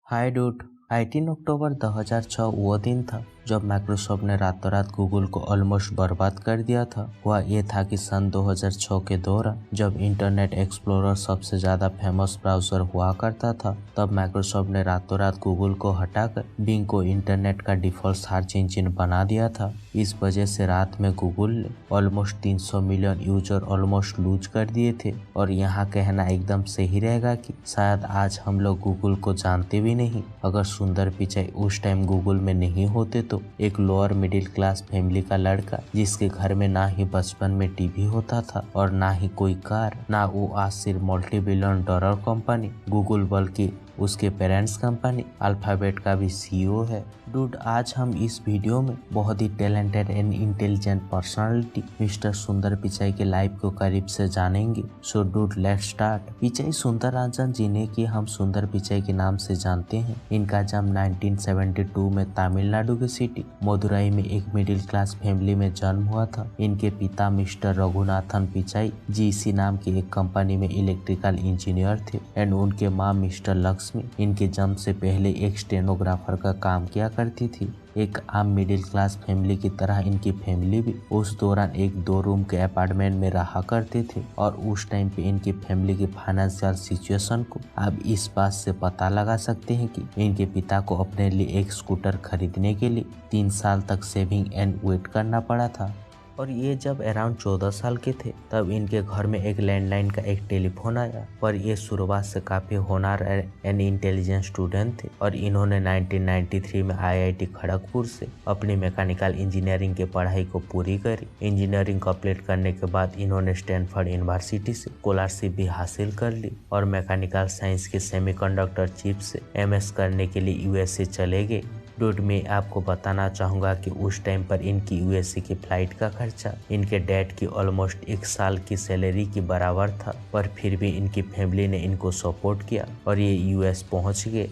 हाय dude. 18 अक्टूबर 2006 वो दिन था जब माइक्रोसॉफ्ट ने रातों रात गूगल को ऑलमोस्ट बर्बाद कर दिया था। हुआ ये था कि सन 2006 के दौरान जब इंटरनेट एक्सप्लोरर सबसे ज़्यादा फेमस ब्राउज़र हुआ करता था, तब माइक्रोसॉफ्ट ने रातों रात गूगल को हटाकर बिंग को इंटरनेट का डिफ़ॉल्ट सर्च इंजन बना दिया था। इस वजह से रात में गूगल ने almost 300 million user almost lose कर दिए थे। और यहाँ कहना एकदम सही रहेगा कि शायद आज हम लोग गूगल को जानते भी नहीं। अगर सुंदर पिचाई उस टाइम गूगल में नहीं होते तो एक लोअर मिडिल क्लास फैमिली का लड़का, जिसके घर में ना ही बचपन में टीवी होता था और ना ही कोई कार, ना वो आज सिर्फ multi billion dollar company Google बल्कि उसके पेरेंट्स कंपनी अल्फाबेट का भी सीईओ है। डूड, आज हम इस वीडियो में बहुत ही talented and intelligent personality mister Sundar Pichai के लाइफ को करीब से जानेंगे। So dude, let's start. Pichai Sundararajan जिन्हें कि हम सुंदर पिचाई के नाम से जानते हैं, इनका जन्म 1972 में तमिलनाडु के सिटी मदुरई में एक मिडिल क्लास फैमिली में जन्म हुआ था। इनके पिता मिस्टर रघुनाथन पिचाई जी इसी नाम की एक कंपनी में इलेक्ट्रिकल इंजीनियर थे एंड उनके माँ मिस्टर लक्ष्मी इनके जन्म से पहले एक स्टेनोग्राफर का काम किया करती थी। एक आम मिडिल क्लास फैमिली की तरह इनकी फैमिली भी उस दौरान एक 2 रूम के अपार्टमेंट में रहा करते थे। और उस टाइम पे इनकी फैमिली की फाइनेंशियल सिचुएशन को आप इस बात से पता लगा सकते हैं कि इनके पिता को अपने लिए एक स्कूटर खरीदने के लिए 3 साल तक सेविंग एंड वेट करना पड़ा था। और ये जब अराउंड 14 साल के थे तब इनके घर में एक लैंडलाइन का एक टेलीफोन आया। पर ये शुरुआत से काफ़ी होनहार एंड इंटेलिजेंट स्टूडेंट थे और इन्होंने 1993 में आईआईटी खड़गपुर से अपनी मैकेनिकल इंजीनियरिंग की पढ़ाई को पूरी करी। इंजीनियरिंग कंप्लीट करने के बाद इन्होंने स्टैनफोर्ड यूनिवर्सिटी से स्कॉलरशिप भी हासिल कर ली और मैकेनिकल साइंस के सेमीकंडक्टर चिप से एमएस करने के लिए यूएसए चले गए। डूड, मैं आपको बताना चाहूँगा कि उस टाइम पर इनकी यूएसए की फ्लाइट का खर्चा इनके डैड की ऑलमोस्ट 1 साल की सैलरी के बराबर था। पर फिर भी इनकी फैमिली ने इनको सपोर्ट किया और ये यूएस पहुँच गए।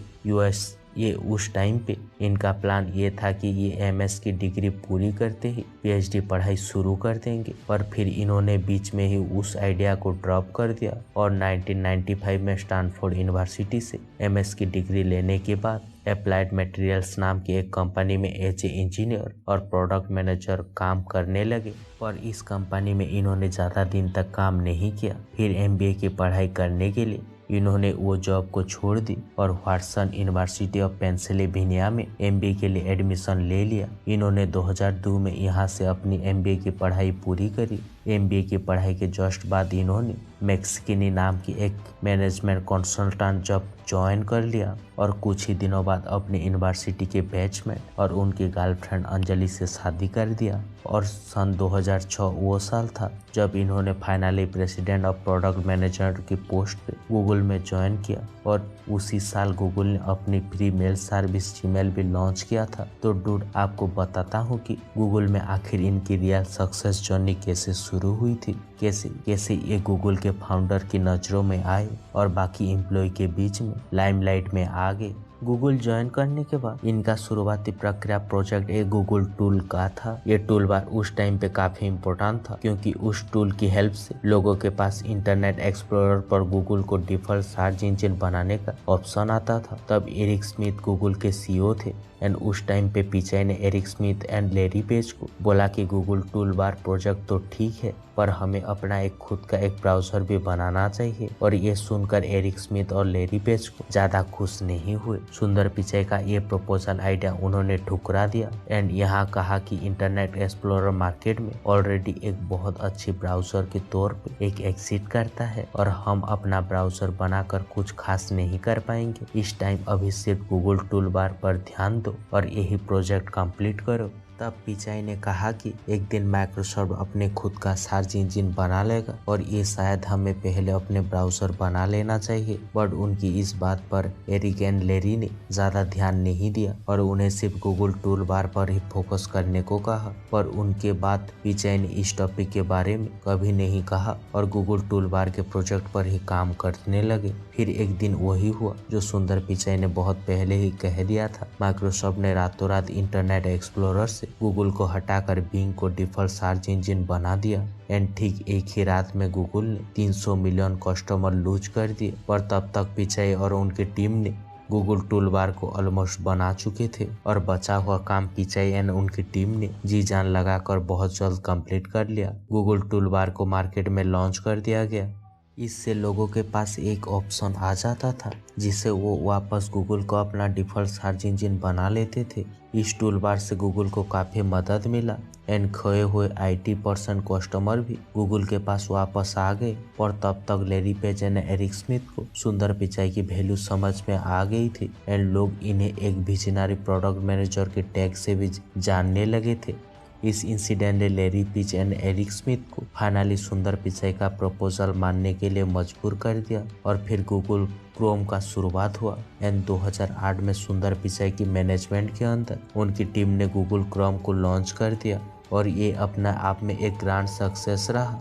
ये उस टाइम पे इनका प्लान ये था कि ये एमएस की डिग्री पूरी करते ही पीएचडी पढ़ाई शुरू कर देंगे। पर फिर इन्होंने बीच में ही उस आइडिया को ड्रॉप कर दिया और 1995 में स्टैनफोर्ड यूनिवर्सिटी से एमएस की डिग्री लेने के बाद अप्लाइड मटेरियल्स नाम की एक कंपनी में एज ए इंजीनियर और प्रोडक्ट मैनेजर काम करने लगे। पर इस कंपनी में इन्होंने ज़्यादा दिन तक काम नहीं किया। फिर एमबीए की पढ़ाई करने के लिए इन्होंने वो जॉब को छोड़ दी और वाटसन यूनिवर्सिटी ऑफ पेंसिल्वेनिया में एमबीए के लिए एडमिशन ले लिया। इन्होंने 2002 में यहाँ से अपनी एमबीए की पढ़ाई पूरी करी। एमबीए की पढ़ाई के जस्ट बाद इन्होंने मैक्सकिनी नाम की एक मैनेजमेंट कंसल्टेंट जॉब ज्वाइन कर लिया और कुछ ही दिनों बाद अपनी यूनिवर्सिटी के बैचमेट और उनकी गर्लफ्रेंड अंजलि से शादी कर दिया। और सन 2006 वो साल था जब इन्होंने finally president of product manager की पोस्ट पे गूगल में ज्वाइन किया और उसी साल गूगल ने अपनी फ्री मेल सर्विस जीमेल भी लॉन्च किया था। तो डूड, आपको बताता हूँ कि गूगल में आखिर इनकी रियल सक्सेस जर्नी कैसे शुरू हुई थी, कैसे ये गूगल के फाउंडर की नज़रों में आए और बाकी एम्प्लॉय के बीच में लाइमलाइट में आ गए। गूगल ज्वाइन करने के बाद इनका शुरुआती प्रक्रिया प्रोजेक्ट एक गूगल टूल का था। ये टूल बार उस टाइम पे काफी इम्पोर्टेंट था क्योंकि उस टूल की हेल्प से लोगों के पास इंटरनेट एक्सप्लोरर पर गूगल को डिफॉल्ट सर्च इंजन बनाने का ऑप्शन आता था। तब एरिक स्मिथ गूगल के सीईओ थे एंड उस टाइम पे पिचाई ने Eric Smith and Larry Page को बोला कि गूगल टूल बार प्रोजेक्ट तो ठीक है पर हमें अपना एक खुद का एक ब्राउजर भी बनाना चाहिए। और ये सुनकर एरिक स्मिथ और लैरी पेज को ज्यादा खुश नहीं हुए। सुंदर पिचाई का ये प्रपोजल आइडिया उन्होंने ठुकरा दिया एंड यहाँ कहा कि इंटरनेट एक्सप्लोरर मार्केट में ऑलरेडी एक बहुत अच्छी ब्राउजर के तौर पे एक एग्जिट करता है और हम अपना ब्राउजर बनाकर कुछ खास नहीं कर पाएंगे। इस टाइम अभी सिर्फ गूगल टूल बार पर ध्यान दो और यही प्रोजेक्ट कंप्लीट करो। तब पिचाई ने कहा कि एक दिन माइक्रोसॉफ्ट अपने खुद का सर्च इंजन बना लेगा और ये शायद हमें पहले अपने ब्राउजर बना लेना चाहिए। बट उनकी इस बात पर एरिक एंड लैरी ने ज्यादा ध्यान नहीं दिया और उन्हें सिर्फ गूगल टूल बार पर ही फोकस करने को कहा। पर उनके बाद पिचाई ने इस टॉपिक के बारे में कभी नहीं कहा और गूगल टूल बार के प्रोजेक्ट पर ही काम करने लगे। फिर एक दिन वही हुआ जो सुंदर पिचाई ने बहुत पहले ही कह दिया था। माइक्रोसॉफ्ट ने रातों रात इंटरनेट एक्सप्लोरर से गूगल को हटाकर बिंग को डिफॉल्ट सर्च इंजन बना दिया एंड ठीक एक ही रात में गूगल ने 300 मिलियन कस्टमर लूज कर दिए। पर तब तक पिचाई और उनकी टीम ने गूगल टूल बार को ऑलमोस्ट बना चुके थे और बचा हुआ काम पिचाई एंड उनकी टीम ने जी जान लगाकर बहुत जल्द कंप्लीट कर लिया। गूगल टूल बार को मार्केट में लॉन्च कर दिया गया। इससे लोगों के पास एक ऑप्शन आ जाता था जिससे वो वापस गूगल को अपना डिफॉल्ट सर्च इंजन बना लेते थे। इस टूल बार से गूगल को काफ़ी मदद मिला एंड खोए हुए 80% कस्टमर भी गूगल के पास वापस आ गए। और तब तक Larry Page and Eric Smith को सुंदर पिचाई की वैल्यू समझ में आ गई थी एंड लोग इन्हें एक विजनरी प्रोडक्ट मैनेजर के टैग से भी जानने लगे थे। इस इंसिडेंट ने Larry Page and Eric Smith को फाइनली सुंदर पिचाई का प्रपोजल मानने के लिए मजबूर कर दिया और फिर गूगल क्रोम का शुरुआत हुआ एंड 2008 में सुंदर पिचाई की मैनेजमेंट के अंदर उनकी टीम ने गूगल क्रोम को लॉन्च कर दिया और ये अपने आप में एक ग्रैंड सक्सेस रहा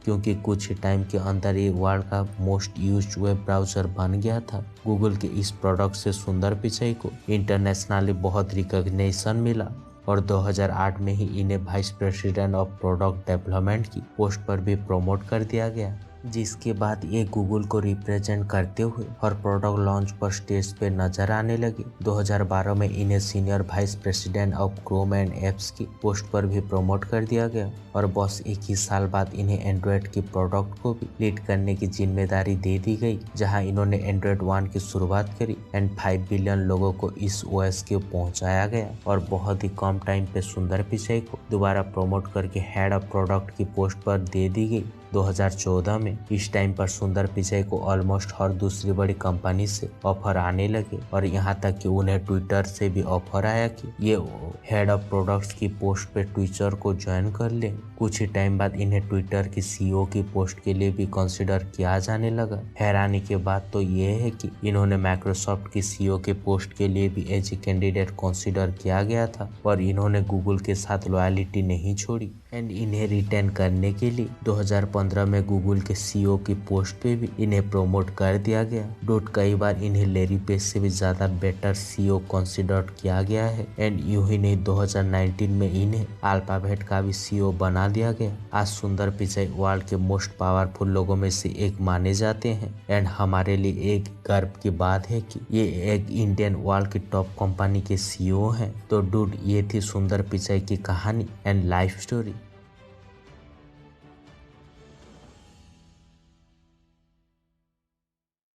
क्योंकि कुछ ही टाइम के अंदर ये वर्ल्ड का मोस्ट यूज्ड वेब ब्राउज़र बन गया था। गूगल के इस प्रोडक्ट से सुंदर पिचाई को इंटरनेशनली बहुत रिकॉग्निशन मिला और 2008 में ही इन्हें vice president of product development की पोस्ट पर भी प्रमोट कर दिया गया, जिसके बाद ये गूगल को रिप्रेजेंट करते हुए हर प्रोडक्ट लॉन्च पर स्टेज पे नजर आने लगे। 2012 में इन्हें senior vice president of Chrome and apps की पोस्ट पर भी प्रमोट कर दिया गया और बस एक ही साल बाद इन्हें एंड्रॉयड की प्रोडक्ट को भी लीड करने की जिम्मेदारी दे दी गई, जहां इन्होंने एंड्रॉयड 1 की शुरुआत करी एंड 5 बिलियन लोगों को इस ओएस के पहुंचाया गया और बहुत ही कम टाइम पे सुंदर पिचाई को दोबारा प्रमोट करके हेड ऑफ प्रोडक्ट की पोस्ट पर दे दी गई 2014 में। इस टाइम पर सुंदर पिचाई को ऑलमोस्ट हर दूसरी बड़ी कंपनी से ऑफर आने लगे और यहाँ तक कि उन्हें ट्विटर से भी ऑफर आया कि ये हेड ऑफ प्रोडक्ट्स की पोस्ट पे ट्विटर को ज्वाइन कर ले। कुछ ही टाइम बाद इन्हें ट्विटर की सीईओ की पोस्ट के लिए भी कंसिडर किया जाने लगा। हैरानी की बात तो ये है कि इन्होंने माइक्रोसॉफ्ट की सीईओ के पोस्ट के लिए भी एज ए कैंडिडेट कंसिडर किया गया था और इन्होंने गूगल के साथ लॉयलिटी नहीं छोड़ी एंड इन्हें रिटेन करने के लिए 2015 में गूगल के सीईओ की पोस्ट पे भी इन्हें प्रमोट कर दिया गया। कई बार इन्हें लैरी पेज से भी ज्यादा बेटर सीईओ कंसिडर किया गया है एंड यूं ही नहीं 2019 में इन्हें अल्फाबेट का भी सीईओ बना दिया गया। आज सुंदर पिचाई वर्ल्ड के मोस्ट पावरफुल लोगों में से एक माने जाते हैं एंड हमारे लिए एक गर्व की बात है कि ये एक इंडियन वर्ल्ड की टॉप कंपनी के सीईओ हैं। तो डूड, ये थी सुंदर पिचाई की कहानी एंड लाइफ स्टोरी।